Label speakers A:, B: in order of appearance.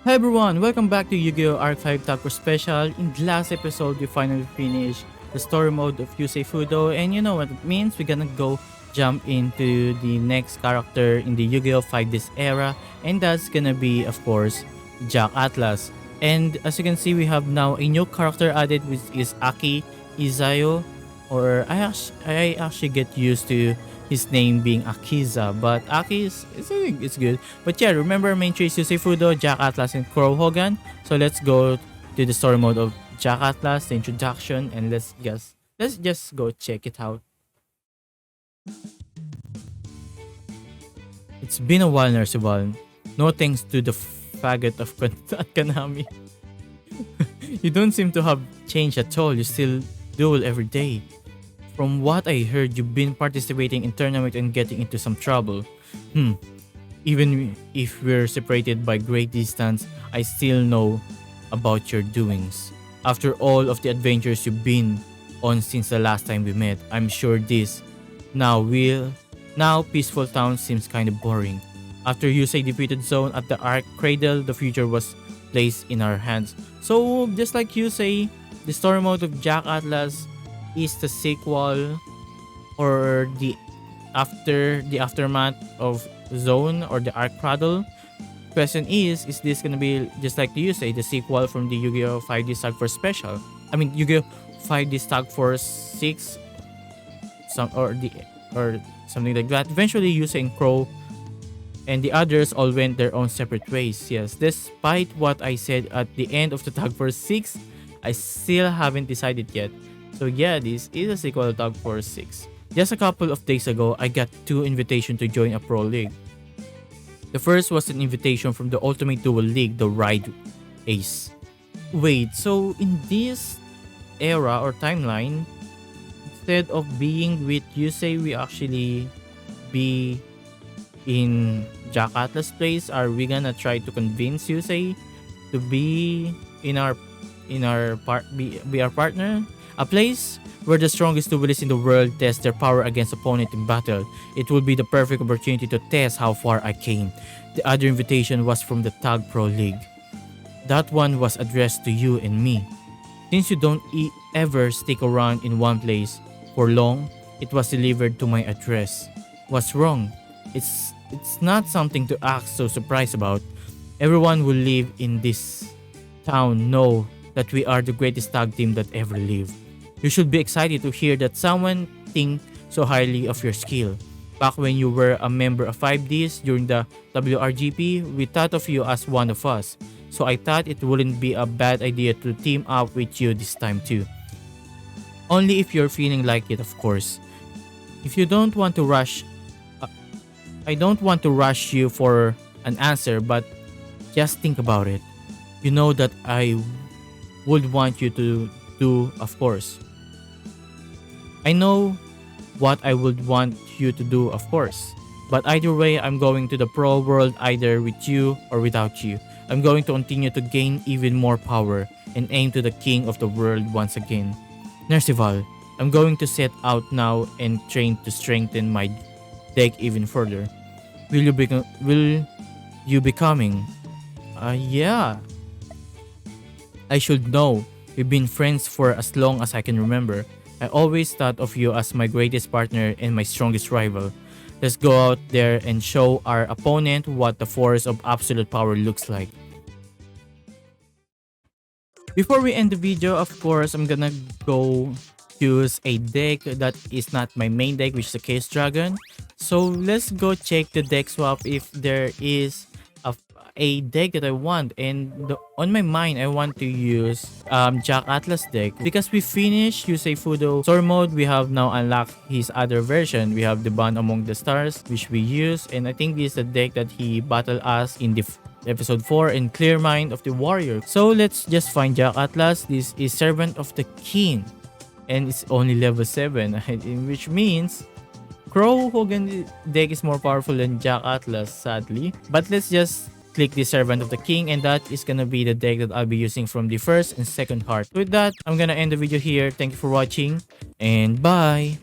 A: Hi everyone, welcome back to Yu-Gi-Oh! Archive Taco Special. In the last episode, we finally finished the story mode of Yusei Fudo, and you know what it means? We're gonna go jump into the next character in the Yu-Gi-Oh! 5 era, and that's gonna be, of course, Jack Atlas. And as you can see, we have now a new character added, which is Aki Izayo, or I actually get used to his name being Akiza, but Aki it's good. But yeah, remember main three is Yusei Fudo, Jack Atlas, and Crow Hogan. So let's go to the story mode of Jack Atlas, the introduction, and let's just go check it out. It's been a while, Narcival. No thanks to the faggot of at Kanami. You don't seem to have changed at all. You still duel every day. From what I heard, you've been participating in tournament and getting into some trouble. Even if we're separated by great distance, I still know about your doings. After all of the adventures you've been on since the last time we met, I'm sure this now peaceful town seems kind of boring. After Yusei defeated Zone at the Arc Cradle, the future was placed in our hands. So just like Yusei, the story mode of Jack Atlas is the sequel or the aftermath of Zone or the Arc Cradle. Question is this gonna be just like you say, the sequel from the Yu-Gi-Oh! 5D Tag Force Special? I mean Yu-Gi-Oh! 5D Tag Force 6 or something like that. Eventually Yusei and Crow and the others all went their own separate ways. Yes, despite what I said at the end of the Tag Force 6, I still haven't decided yet. So yeah, this is a sequel to Tag Force 6. Just a couple of days ago, I got 2 invitations to join a pro league. The first was an invitation from the Ultimate Duel League, the Ride Ace. Wait, so in this era or timeline, instead of being with Yusei, we actually be in Jack Atlas' place? Are we gonna try to convince Yusei to be in our be our partner? A place where the strongest duelists in the world test their power against opponent in battle. It would be the perfect opportunity to test how far I came. The other invitation was from the Tag Pro League. That one was addressed to you and me. Since you don't ever stick around in one place for long, it was delivered to my address. What's wrong? It's not something to act so surprised about. Everyone who live in this town know that we are the greatest tag team that ever lived. You should be excited to hear that someone think so highly of your skill. Back when you were a member of 5Ds during the WRGP, we thought of you as one of us. So I thought it wouldn't be a bad idea to team up with you this time too. Only if you're feeling like it, of course. If you don't want to rush, I don't want to rush you for an answer, but just think about it. You know that I would want you to do, of course. I know what I would want you to do, of course. But either way, I'm going to the pro world either with you or without you. I'm going to continue to gain even more power and aim to the king of the world once again. Nercival, I'm going to set out now and train to strengthen my deck even further. Will you be coming? Yeah. I should know. We've been friends for as long as I can remember. I always thought of you as my greatest partner and my strongest rival. Let's go out there and show our opponent what the force of absolute power looks like. Before we end the video, of course, I'm gonna go choose a deck that is not my main deck, which is a Case Dragon. So let's go check the deck swap if there is a deck that I want, and on my mind I want to use Jack Atlas deck because we finished Yusei Fudo story mode. We have now unlocked his other version. We have the Bond Among the Stars, which we use, and I think this is the deck that he battled us in the episode 4 in Clear Mind of the Warrior. So let's just find Jack Atlas. This is Servant of the King and it's only level 7, which means Crow Hogan deck is more powerful than Jack Atlas, sadly. But let's just click the Servant of the King, and that is gonna be the deck that I'll be using from the first and second heart. With that, I'm gonna end the video here. Thank you for watching, and bye!